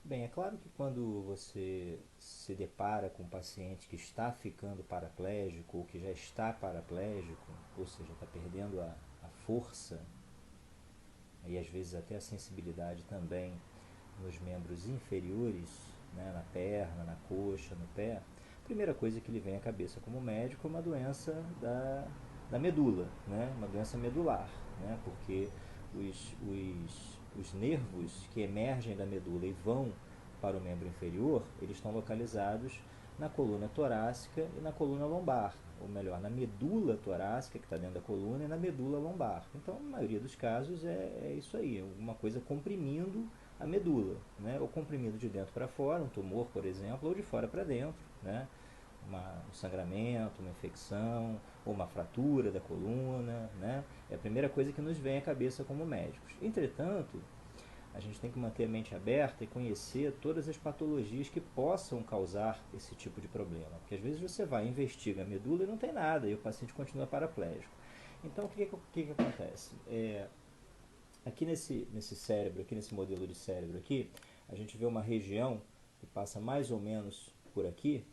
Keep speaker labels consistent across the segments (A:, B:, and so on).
A: Bem, é claro que quando você se depara com um paciente que está ficando paraplégico ou que já está paraplégico, ou seja, está perdendo a força e às vezes até a sensibilidade também nos membros inferiores, né, na perna, na coxa, no pé, a primeira coisa que lhe vem à cabeça como médico é uma doença da medula, né, uma doença medular, né, porque os nervos que emergem da medula e vão para o membro inferior, eles estão localizados na coluna torácica e na coluna lombar, ou melhor, na medula torácica, que está dentro da coluna, e na medula lombar. Então, na maioria dos casos, é isso aí, alguma coisa comprimindo a medula, né? Ou comprimindo de dentro para fora, um tumor, por exemplo, ou de fora para dentro, né? Um sangramento, uma infecção, ou uma fratura da coluna, né? É a primeira coisa que nos vem à cabeça como médicos. Entretanto, a gente tem que manter a mente aberta e conhecer todas as patologias que possam causar esse tipo de problema. Porque às vezes você vai, investiga a medula e não tem nada, e o paciente continua paraplégico. Então, o que acontece? Aqui nesse cérebro, aqui nesse modelo de cérebro aqui, a gente vê uma região que passa mais ou menos por aqui,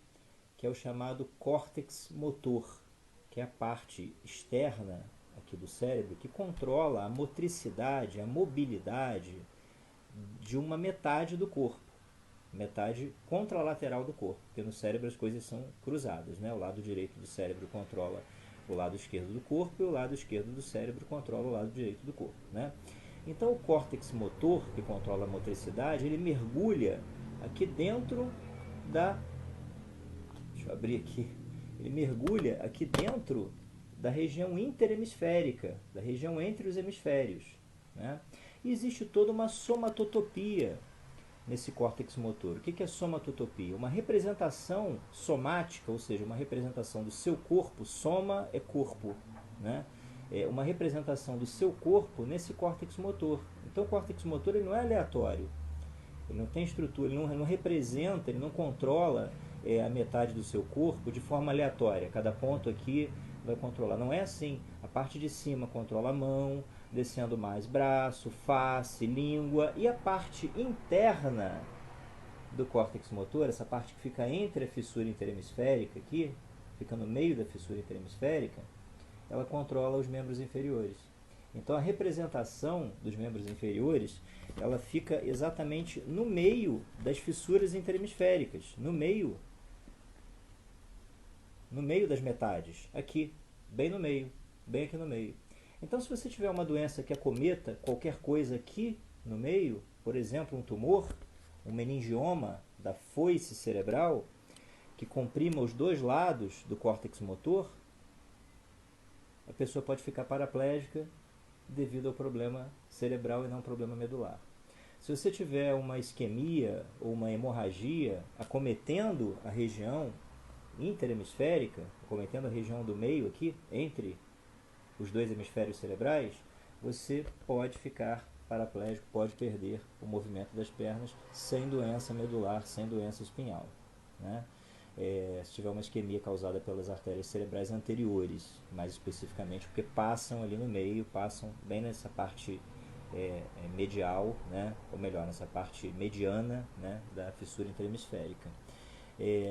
A: que é o chamado córtex motor, que é a parte externa aqui do cérebro que controla a motricidade, a mobilidade de uma metade do corpo, metade contralateral do corpo, porque no cérebro as coisas são cruzadas, né? O lado direito do cérebro controla o lado esquerdo do corpo e o lado esquerdo do cérebro controla o lado direito do corpo, né? Então o córtex motor, que controla a motricidade, ele mergulha aqui dentro da... Deixa eu abrir aqui. Ele mergulha aqui dentro da região interhemisférica, da região entre os hemisférios, né? E existe toda uma somatotopia nesse córtex motor. O que é somatotopia? Uma representação somática, ou seja, uma representação do seu corpo. Soma é corpo, né? É uma representação do seu corpo nesse córtex motor. Então o córtex motor ele não é aleatório, ele não tem estrutura, ele não representa, ele não controla a metade do seu corpo de forma aleatória. Cada ponto aqui vai controlar. Não é assim. A parte de cima controla a mão, descendo mais braço, face, língua, e a parte interna do córtex motor, essa parte que fica entre a fissura interhemisférica aqui, fica no meio da fissura interhemisférica, ela controla os membros inferiores. Então a representação dos membros inferiores, ela fica exatamente no meio das fissuras interhemisféricas, no meio das metades, aqui, bem no meio, bem aqui no meio. Então, se você tiver uma doença que acometa qualquer coisa aqui no meio, por exemplo, um tumor, um meningioma da foice cerebral, que comprima os dois lados do córtex motor, a pessoa pode ficar paraplégica devido ao problema cerebral e não ao problema medular. Se você tiver uma isquemia ou uma hemorragia acometendo a região interhemisférica, acometendo a região do meio aqui, entre os dois hemisférios cerebrais, você pode ficar paraplégico, pode perder o movimento das pernas sem doença medular, sem doença espinhal, né? Se tiver uma isquemia causada pelas artérias cerebrais anteriores, mais especificamente, porque passam ali no meio, passam bem nessa parte medial, né? Ou melhor, nessa parte mediana, né? Da fissura interhemisférica.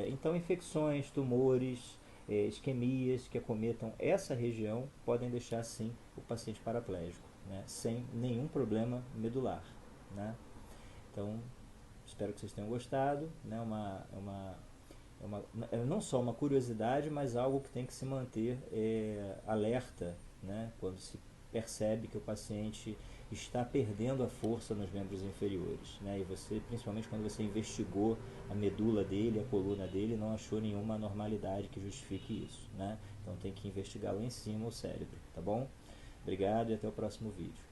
A: Então, infecções, tumores, isquemias que acometam essa região podem deixar sim o paciente paraplégico, né? Sem nenhum problema medular, né? Então, espero que vocês tenham gostado, né? Não só uma curiosidade, mas algo que tem que se manter alerta, né? Quando se percebe que o paciente está perdendo a força nos membros inferiores, né? E você, principalmente quando você investigou a medula dele, a coluna dele, não achou nenhuma anormalidade que justifique isso, né? Então tem que investigar lá em cima o cérebro, tá bom? Obrigado e até o próximo vídeo.